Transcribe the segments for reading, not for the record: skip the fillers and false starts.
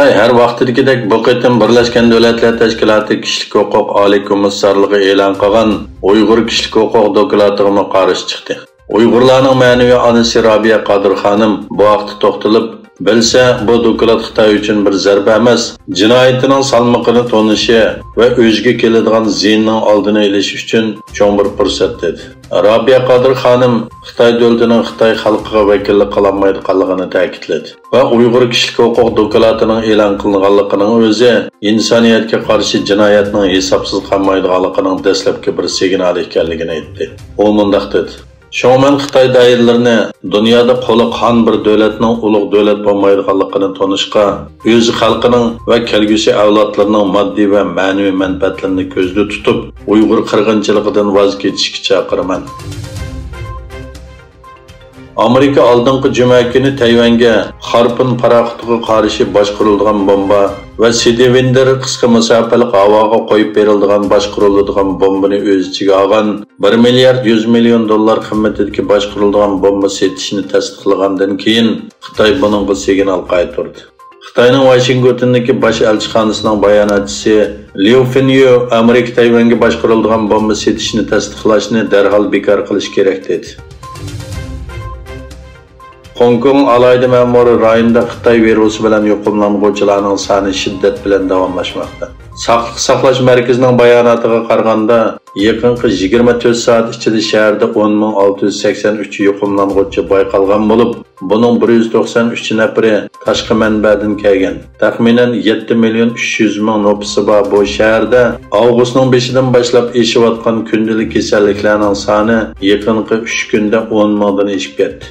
Xitoy har vaqtdagidek bu qitim Birlashgan Davlatlar Tashkiloti Kishilik huquq oliy komissarligi e'lon qilgan Uyg'ur kishilik huquq doklatiga qarshi chiqdi. Uyg'urlarning ma'naviy onasi Robiya Qodir xonim bu vaqtda to'xtalib, bilsa bu doklat Xitoy uchun bir zarba emas, jinoyatining salmoqini tonishi va o'ziga keladigan ziyinning oldini olish uchun cho'ng bir fursat dedi. Robiya Qodir xonim Xitoy davlatining Xitoy xalqiga vakillik qilolmaydiganligini ta'kidladi va Uyg'ur kishilik huquq doklatining e'lon qilinganligining o'zi insoniyatga qarshi jinoyatning hisobsiz qolmaydiganligining dastlabki bir signali ekanligini aytdi. U mundaq dedi: Şoman Xitoy doiralarini dunyoda qo'li qon bir davlatning ulug' davlat bo'lmaydiganligini tonishqa, o'z xalqining va kelgusi avlodlarining moddiy va ma'naviy manfaatlarini ko'zda tutib, Uyg'ur qirg'inchiligidan voz kechishga chaqiraman. Amerika oldingi juma kuni Tayvanga Xarpun paraxotiga qarshi boshqarilgan bomba va Sidewinder qisqa masofali havoga qo'yib berilgan boshqariladigan bombani o'z ichiga olgan 1 milliard 100 million dollar qimmatidagi boshqarilgan bomba setishni tasdiqlagandan keyin Xitoy buningga signal qaytardi. Xitoyning Washingtondagi bosh elchixonasining bayonotchisi Liu Fenyu Amerika Tayvanga boshqarilgan bomba setishni tasdiqlashni darhol bekor qilish kerak dedi. Hong Kong alayda ma'muriy rayonida Xitoy virusi bilan yuqumlanuvchilarning soni shiddat bilan davomlashmoqda. Saqliq saqlash markazining bayonotiga qaraganda, yaqinqi 24 soat ichida shaharda 10.683 yuqumlanuvchi bayqalgan bo'lib, buning 193 nafari tashqi manbadan kelgan. Taxminan 7.300.000 nufusi bor bu shaharda avgustning 5-dan boshlab eshiyotgan kundalik kasalliklarning soni yaqinqi 3 kunda 10.000 dan oshib ketdi.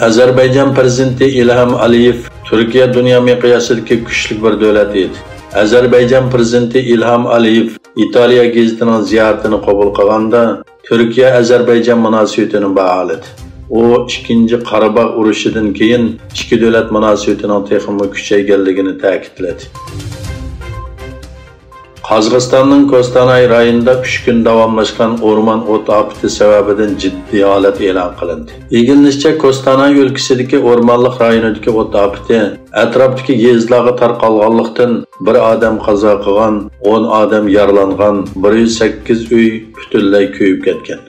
Azerbaycan prezidenti İlham Aliyev Türkiye dünya miqyosidagi kuchli bir davlat edi. Azerbaycan prezidenti İlham Aliyev İtaliya gazetining ziyoratini qabul qilganda Türkiye Azerbaycan munosabatini baholadi. U 2. Qarabağ urushidan keyin ikki davlat munosabatining texnik kuchayganligini ta'kidladi. Qozog'istonning Kostanay rayonida 3 kun davomlashgan o'rmon o't ofati sababidan jiddiy holat e'lon qilindi. Egilishicha Kostanay o'lkasidagi o'rmonlik rayonidagi o't ofati atrofdagi yezlarga tarqalganlikdan bir odam qazo qilgan, 10 odam yaralangan, 108 uy butunlay kuyib ketgan.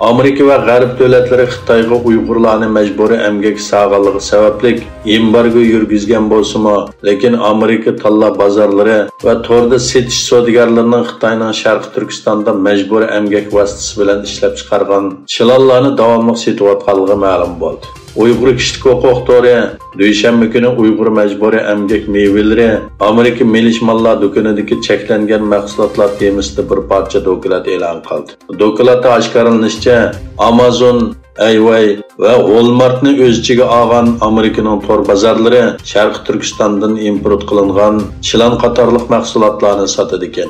Amerika va G'arb davlatlari Xitoyga Uyg'urlarni majburiy emgak sog'inligi sababli embargo yurgizgan bo'lsa-mu, lekin Amerika talla bozorlari va to'rda setish savdogarlarining Xitoyning Sharqi Turkistonda majburiy emgak vositasi bilan ishlab chiqargan chilonlarni davomli setayotganligi ma'lum bo'ldi. Uyg'ur kishilik huquq to'ri dushanba kuni Uyg'ur majburiy emgak mevalari Amerika milishmonlar do'konidagi cheklangan mahsulotlar temisida bir parcha doklat e'lon qildi. Doklatda oshkorlanishicha, Amazon, Ayway va Walmartni o'z ichiga olgan Amerikaning to'r bozorlari Sharqi Turkistondan import qilingan chilon qatorliq mahsulotlarni sotadi ekan.